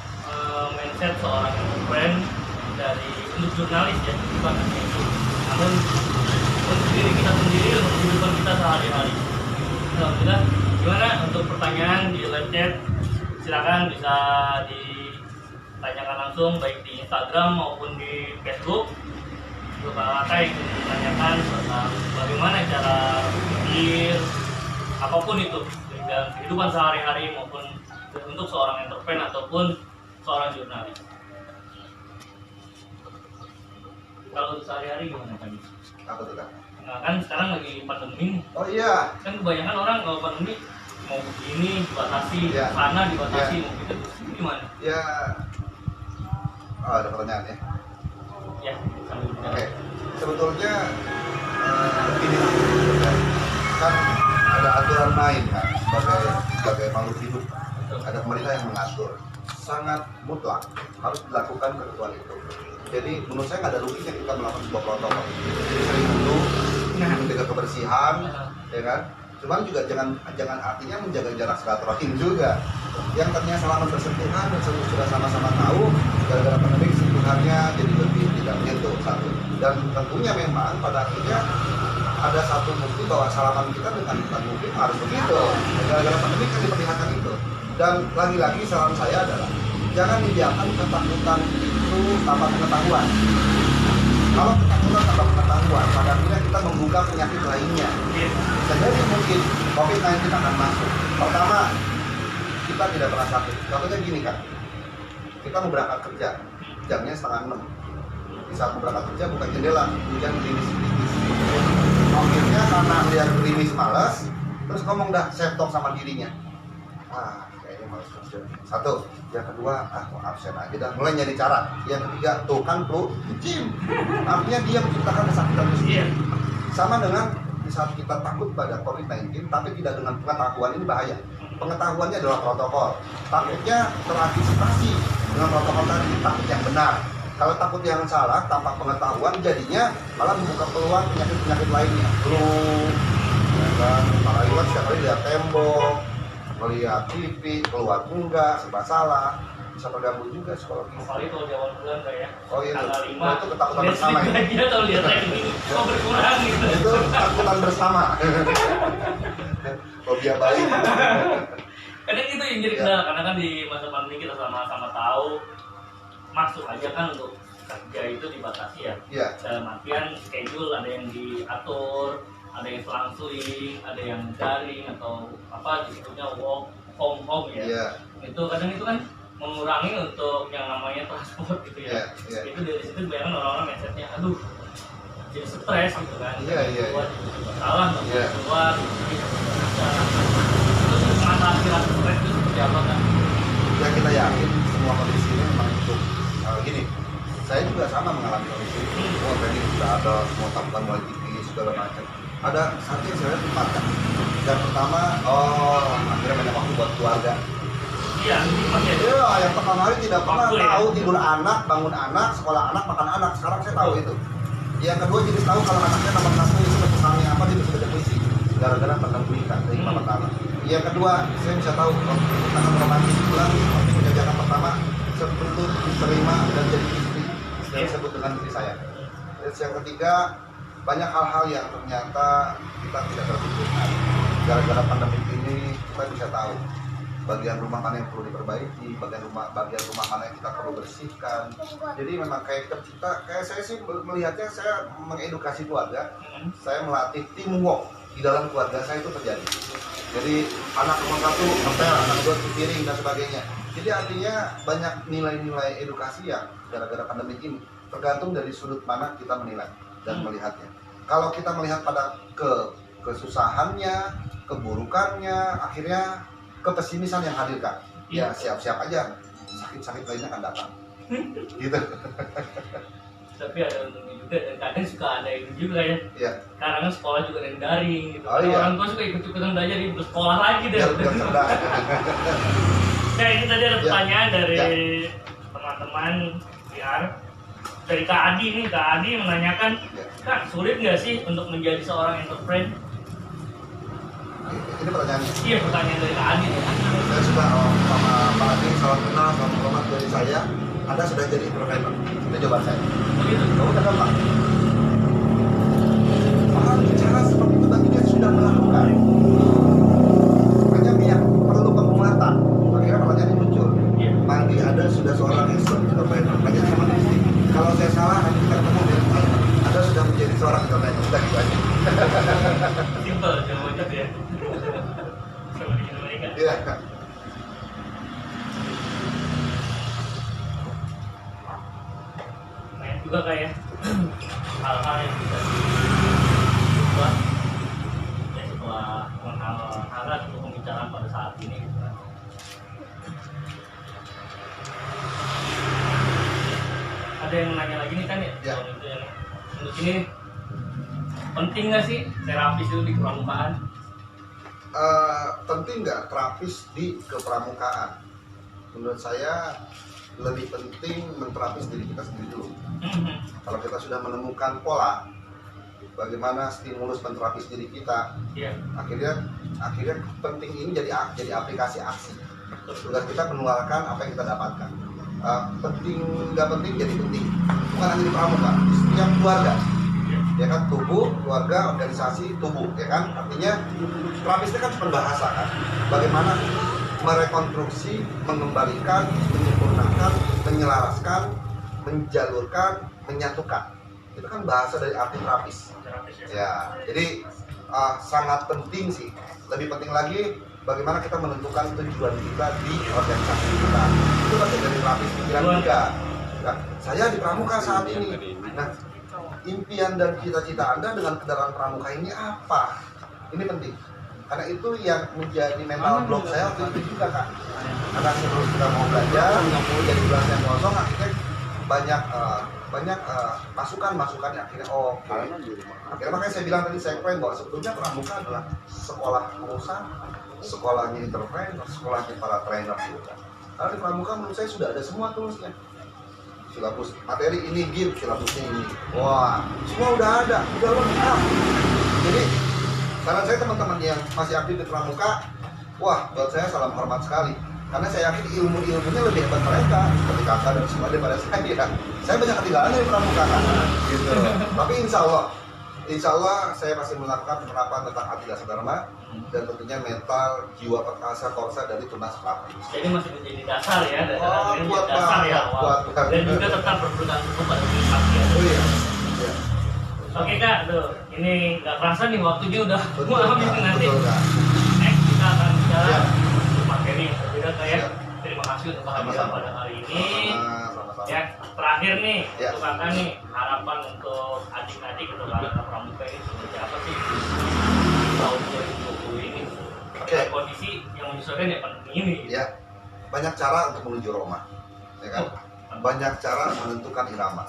S1: mindset seorang entrepreneur dari untuk jurnalis ya, bukan hanya itu, namun untuk diri kita sendiri, untuk kehidupan kita sehari-hari. Alhamdulillah. Gimana untuk pertanyaan di live chat? Silakan bisa ditanyakan langsung baik di Instagram maupun di Facebook. Untuk Kak yang ditanyakan tentang bagaimana cara berpikir apapun itu dalam kehidupan sehari-hari maupun untuk seorang entrepreneur ataupun seorang jurnalis. Kalau untuk sehari-hari gimana kan?
S2: Apa tuh Kak?
S1: Nah, kan sekarang lagi pandemi.
S2: Oh iya.
S1: Kan kebanyakan orang kalau pandemi mau begini dibatasi,
S2: Ya.
S1: sana dibatasi,
S2: Ya.
S1: mau gitu gimana?
S2: Ya. Oh, ada pertanyaan ya.
S1: Ya, sambil bicara.
S2: Oke. Sebetulnya gini kan ada aturan main kan sebagai makhluk hidup. Ada pemerintah yang mengatur. Sangat mutlak harus dilakukan ketentuan itu. Jadi menurut saya nggak ada ruginya kita melakukan sebuah protokol. Jadi sering duduk, menjaga kebersihan, ya kan. Cuman juga jangan artinya menjaga jarak silaturahim juga. Yang tadinya salaman bersentuhan dan sudah sama-sama tahu, gara-gara pandemi sentuhannya jadi lebih tidak menyentuh satu. Dan tentunya memang pada akhirnya ada satu bukti bahwa salaman kita dengan bukan mungkin harus begitu. Gara-gara pandemi kan diperlihatkan itu. Dan lagi-lagi saran saya adalah jangan dibiarkan ketakutan itu tanpa pengetahuan. Kalau ketakutan tanpa pengetahuan, pada akhirnya kita membuka penyakit lainnya. Jadi mungkin COVID-19 akan masuk. Pertama, kita tidak pernah sakit. Contohnya gini kan, kita mau berangkat kerja, jamnya 5:30. Di saat mau berangkat kerja buka jendela, hujan gerimis-gerimis. Akhirnya karena lihat gerimis malas, terus ngomong dah self-talk sama dirinya. Kayaknya malas kerja. Satu, yang kedua, mau absen aja dah. Mulai nyari cara. Yang ketiga, tuh kan perlu gym. Artinya dia menciptakan kesakitan sendiri. Sama dengan di saat kita takut pada COVID-19, tapi tidak dengan pengetahuan, ini bahaya. Pengetahuannya adalah protokol. Takutnya terantisipasi dengan protokol tadi, takut yang benar. Kalau takut yang salah, tanpa pengetahuan, jadinya malah membuka peluang penyakit-penyakit lainnya. Flu, ya kan, apalagi kan setiap kali lihat tembok, melihat TV, keluar enggak, serba salah, bisa terganggu juga psikologi.
S1: Apalagi kalau di awal bulan kayak
S2: Oh iya,
S1: tanggal 5
S2: itu ketakutan bersama ya.
S1: Dia tahu lihat saya begini, kok berkurang gitu.
S2: Itu ketakutan bersama. Fobia bayi.
S1: Kadang itu yang jadi kendala, karena kan di masa pandemi kita sama-sama tahu masuk aja kan untuk kerja itu dibatasi ya.
S2: Iya.
S1: Dalam artian schedule ada yang diatur, ada yang selang-seling, ada yang daring atau apa disebutnya work from home ya.
S2: Iya.
S1: Itu kadang itu kan mengurangi untuk yang namanya transport gitu ya.
S2: Iya.
S1: Itu dari situ bayangkan orang-orang mindsetnya, aduh jadi stres gitu kan.
S2: Iya.
S1: Buat salah nggak
S2: Iya.
S1: keluar. Terus mengatasi rasa stres itu seperti apa kan?
S2: Ya kita yakin semua kondisi ini memang untuk gini. Saya juga sama mengalami kondisi ini. Semua training sudah ada, semua tabungan mulai tipis segala macam. Ada satu yang saya tempatkan. Yang pertama, akhirnya banyak waktu buat keluarga.
S1: Iya, masih ada.
S2: Ya, yang pertama hari tidak pernah
S1: Waktu, ya?
S2: tahu tidur anak, bangun anak, sekolah anak, makan anak. Sekarang saya tahu itu. Yang kedua jadi tahu kalau anaknya nama puisi, pesannya apa, dia bisa baca puisi. Gara-gara pernah berikan dari pertama. Yang kedua, saya bisa tahu anak romantis pulang, waktu penjajakan pertama, sebelum diterima dan jadi istri. Saya sebut dengan istri saya. Terus yang ketiga, banyak hal-hal yang ternyata kita tidak terpikirkan. Gara-gara pandemi ini kita bisa tahu bagian rumah mana yang perlu diperbaiki, bagian rumah mana yang kita perlu bersihkan. Jadi memang kayak saya sih melihatnya, saya mengedukasi keluarga, saya melatih teamwork di dalam keluarga saya itu terjadi. Jadi anak nomor satu ngepel, anak dua piring dan sebagainya. Jadi artinya banyak nilai-nilai edukasi yang gara-gara pandemi ini tergantung dari sudut mana kita menilai dan melihatnya. Kalau kita melihat pada kesusahannya, keburukannya, akhirnya kepesimisan yang hadirkan. Ya siap-siap aja, sakit-sakit lainnya akan datang. Gitu.
S1: Tapi ada untungnya juga, dan kadang suka ada itu juga ya.
S2: Iya.
S1: Karena kan sekolah juga ada yang daring gitu.
S2: Oh, iya.
S1: Orang tua suka ikut-ikutan belajar di sekolah lagi deh.
S2: Biar cerdas.
S1: Nah ini tadi ada
S2: Ya.
S1: pertanyaan dari
S2: Ya.
S1: teman-teman PR. dari Kak Adi nih, Kak Adi menanyakan,
S2: Ya.
S1: Kak, sulit nggak sih untuk menjadi seorang entrepreneur?
S2: Ini pertanyaannya.
S1: Iya, pertanyaan dari Kak Adi nih.
S2: Saya sudah sama Pak Adi, salam kenal, sama hormat dari saya. Anda sudah jadi entrepreneur. Itu jawaban saya.
S1: Begitu.
S2: Kamu udah gampang. Orang bicara seperti itu tapi dia sudah melakukan. Hanya yang perlu penguatan. Akhirnya pertanyaannya muncul.
S1: Iya.
S2: Mandi Anda sudah seorang entrepreneur. Hanya sama istri. Kalau saya salah, nanti kita ketemu dengan saya. Anda sudah menjadi seorang entrepreneur. Sudah gitu aja.
S1: Simple jawabannya tuh ya. Sama di Amerika.
S2: Iya.
S1: Banyak juga kayak hal-hal yang bisa dibuat ya setelah menghangat untuk pembicaraan pada saat ini gitu kan. Ada yang nanya lagi nih kan ya,
S2: Ya.
S1: soal itu ya. Untuk ini penting nggak sih terapis itu di permukaan?
S2: Penting nggak terapis di kepramukaan? Menurut saya lebih penting menterapis diri kita sendiri dulu. Kalau kita sudah menemukan pola bagaimana stimulus menterapis diri kita,
S1: Iya.
S2: akhirnya penting ini jadi aplikasi aksi. Tugas kita menularkan apa yang kita dapatkan. Penting nggak penting jadi penting, bukan hanya di pramuka, di setiap keluarga. Ya kan, tubuh, keluarga, organisasi, tubuh, ya kan. Artinya terapis itu kan cuma bahasa kan. Bagaimana merekonstruksi, mengembalikan, menyempurnakan, menyelaraskan, menjalurkan, menyatukan. Itu kan bahasa dari arti terapis.
S1: Terapis ya.
S2: Ya, jadi sangat penting sih. Lebih penting lagi bagaimana kita menentukan tujuan kita di organisasi kita. Itu bagian dari terapis pikiran juga. Nah, saya di pramuka saat ini. Nah, impian dan cita-cita Anda dengan kendaraan pramuka ini apa? Ini penting. Karena itu yang menjadi mental block saya waktu itu juga kan. Karena terus kita mau belajar, jadi kelas yang kosong, akhirnya banyak masukan yang akhirnya oke. Akhirnya makanya saya bilang tadi saya keren bahwa sebetulnya pramuka adalah sekolah pengusaha, sekolahnya entrepreneur, sekolahnya para trainer juga. Karena di pramuka menurut saya sudah ada semua tulisnya. Silabus materi ini game, silabusnya ini. Wah, semua udah ada, udah lengkap. Jadi saran saya teman-teman yang masih aktif di pramuka, wah buat saya salam hormat sekali. Karena saya yakin ilmu-ilmunya lebih hebat mereka, seperti kakak dan semua daripada saya. Saya banyak ketinggalan dari pramuka kan, gitu. Tapi insya Allah saya masih melakukan penerapan tentang arti dasar dharma dan tentunya mental, jiwa perkasa, korsa dari tunas pramuka.
S1: Jadi masih menjadi dasar ya,
S2: Buat
S1: dasar ya,
S2: buat
S1: dan juga tetap berpegang teguh pada prinsip ya.
S2: Oh iya. Iya.
S1: Oke Kak, tuh ini nggak kerasa nih waktunya udah
S2: Betul,
S1: mau habis
S2: Kak.
S1: nih nanti.
S2: Betul, Kak.
S1: Next kita akan bicara
S2: Ya.
S1: untuk materi yang berbeda Kak ya.
S2: Siap.
S1: Terima kasih untuk kehadiran
S2: Sama-sama.
S1: pada hari ini.
S2: Sama-sama.
S1: Ya, terakhir nih
S2: Ya.
S1: untuk Kakak nih harapan untuk adik-adik atau anak pramuka ini seperti apa sih tahun 2020 ini?
S2: Oke.
S1: Dengan kondisi yang menyesuaikan ya pandemi ini.
S2: Ya, banyak cara untuk menuju Roma, ya kan? Banyak cara menentukan irama,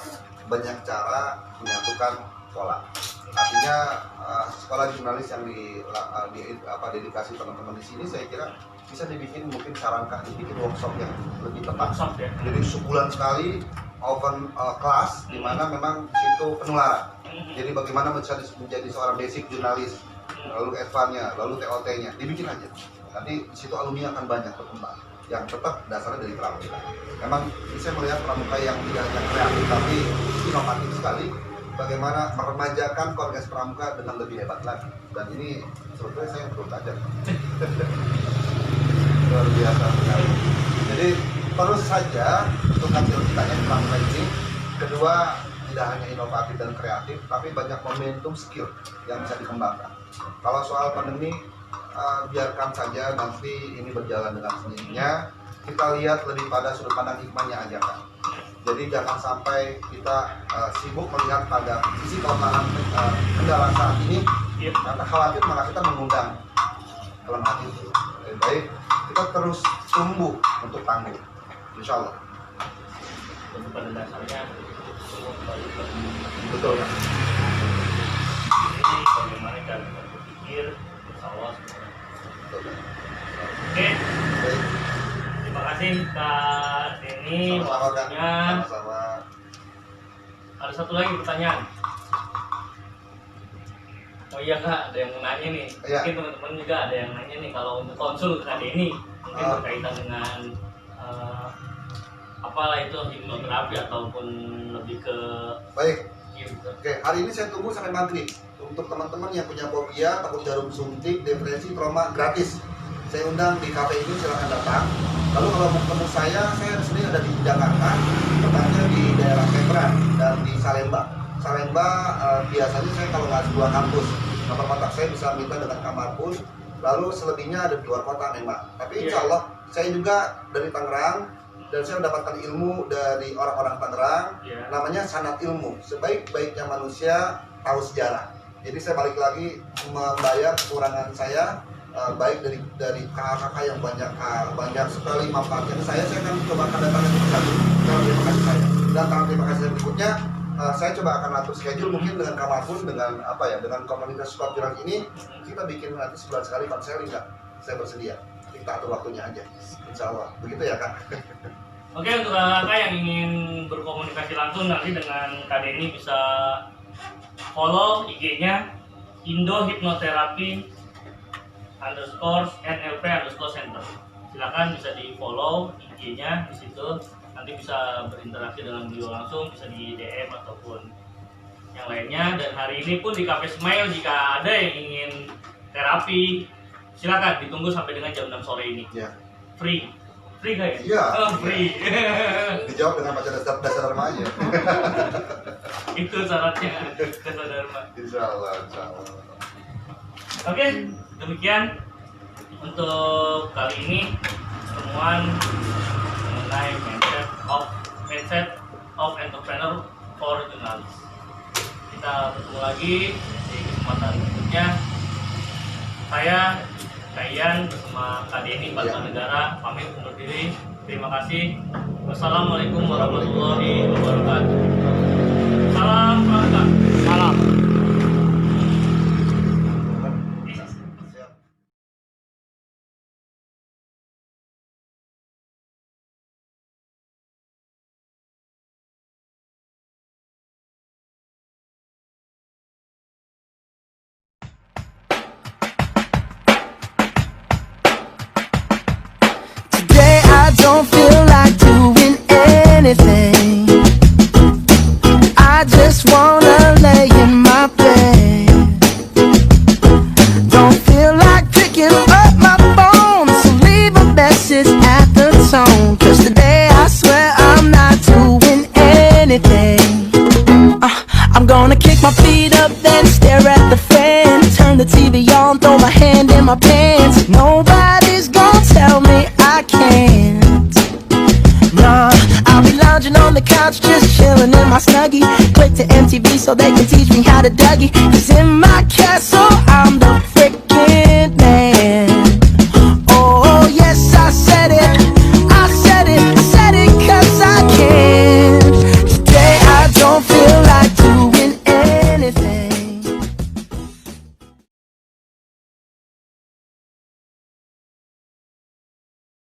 S2: banyak cara menyatukan pola. Artinya sekolah jurnalis yang dedikasi teman-teman di sini, saya kira bisa dibikin mungkin sarankan dibikin workshop yang lebih tepat.
S1: Workshop ya.
S2: Jadi sebulan sekali open kelas di mana memang situ penularan. Jadi bagaimana menjadi seorang basic jurnalis, lalu advance-nya, lalu TOT-nya, dibikin aja. Nanti di situ alumni akan banyak berkembang. Yang tetap dasarnya dari pramuka. Memang saya melihat pramuka yang tidak hanya kreatif tapi inovatif sekali. Bagaimana meremajakan keluarga pramuka dengan lebih hebat lagi. Dan ini sebetulnya saya yang perlu belajar. Luar biasa sekali. Jadi terus saja untuk hasil kitanya di pramuka ini. Kedua, tidak hanya inovatif dan kreatif, tapi banyak momentum skill yang bisa dikembangkan. Kalau soal pandemi, biarkan saja nanti ini berjalan dengan sendirinya. Kita lihat lebih pada sudut pandang hikmahnya aja kan. Jadi jangan sampai kita sibuk melihat pada sisi kelemahan kendala saat ini. Karena khawatir malah kita mengundang kelemahan itu. Lebih baik kita terus tumbuh untuk tangguh, insya Allah.
S1: Dan pada dasarnya semua kembali ke
S2: Betul ya.
S1: ini bagaimana cara kita berpikir bersama sebenarnya.
S2: Betul.
S1: Oke,
S2: Baik.
S1: terima kasih Kak Denny
S2: Sama-sama kan.
S1: waktunya.
S2: Sama-sama.
S1: Ada satu lagi pertanyaan. Oh iya Kak, ada yang mau nanya nih.
S2: Iya.
S1: Mungkin teman-teman juga ada yang nanya nih, kalau untuk konsul ke Kak Denny mungkin berkaitan dengan apalah itu hipnoterapi ataupun lebih ke
S2: Baik.
S1: gitu.
S2: Oke, hari ini saya tunggu sampai maghrib. Untuk teman-teman yang punya fobia, takut jarum suntik, depresi, trauma, gratis. Saya undang di kafe ini, silahkan datang. Lalu kalau mau ketemu saya sendiri ada di Jakarta, tepatnya di daerah Kemran dan di Salemba. Salemba biasanya saya kalau nggak sebuah kampus, kamar kontak saya bisa minta dengan kamar pun. Lalu selebihnya ada di luar kota memang. Tapi insya Allah saya juga dari Tangerang dan saya mendapatkan ilmu dari orang-orang Tangerang. Namanya sanad ilmu. Sebaik-baiknya manusia tahu sejarah. Jadi saya balik lagi membayar kekurangan saya, baik dari kakak-kakak yang banyak sekali manfaatnya saya akan coba akan datang ke satu kalau terima kasih saya. Dan tanggal terima kasih berikutnya saya coba akan atur schedule mungkin dengan Kamapun, dengan dengan komunitas Squad Bilang ini kita bikin nanti sebulan sekali konseling, saya bersedia. Kita atur waktunya aja, insya Allah. Begitu ya Kak.
S1: Oke, untuk kakak yang ingin berkomunikasi langsung nanti dengan Kak Denny bisa follow IG-nya Indo Hipnoterapi _NLP_center. Silakan bisa di follow IG-nya di situ. Nanti bisa berinteraksi dengan beliau langsung, bisa di DM ataupun yang lainnya. Dan hari ini pun di Cafe Smile jika ada yang ingin terapi, silakan ditunggu sampai dengan jam 6 sore ini.
S2: Ya.
S1: Free kayak?
S2: Iya.
S1: Free.
S2: Dijawab dengan baca dasar remaja.
S1: Itu syaratnya, dasar dharma.
S2: Insya Allah.
S1: Oke, demikian untuk kali ini pertemuan mengenai mindset of entrepreneur for journalist. Kita bertemu lagi di kesempatan berikutnya. Saya Kaian bersama Kak Denny Negara pamit undur diri. Terima kasih. Wassalamualaikum warahmatullahi wabarakatuh. Salam Pramuka. Salam.
S3: Today I don't feel like doing anything. I just wanna lay in my bed. Don't feel like picking up my phone, so leave a message at the tone. 'Cause today I swear I'm not doing anything. I'm gonna kick my feet up, then stare at the fan. Turn the TV on, throw my hand in my pants. Nobody's gonna tell me I can't. Nah, I'll be lounging on the couch, just chilling in my Snuggie. Click to MTV so they can teach me how to Dougie. 'Cause in my castle, I'm the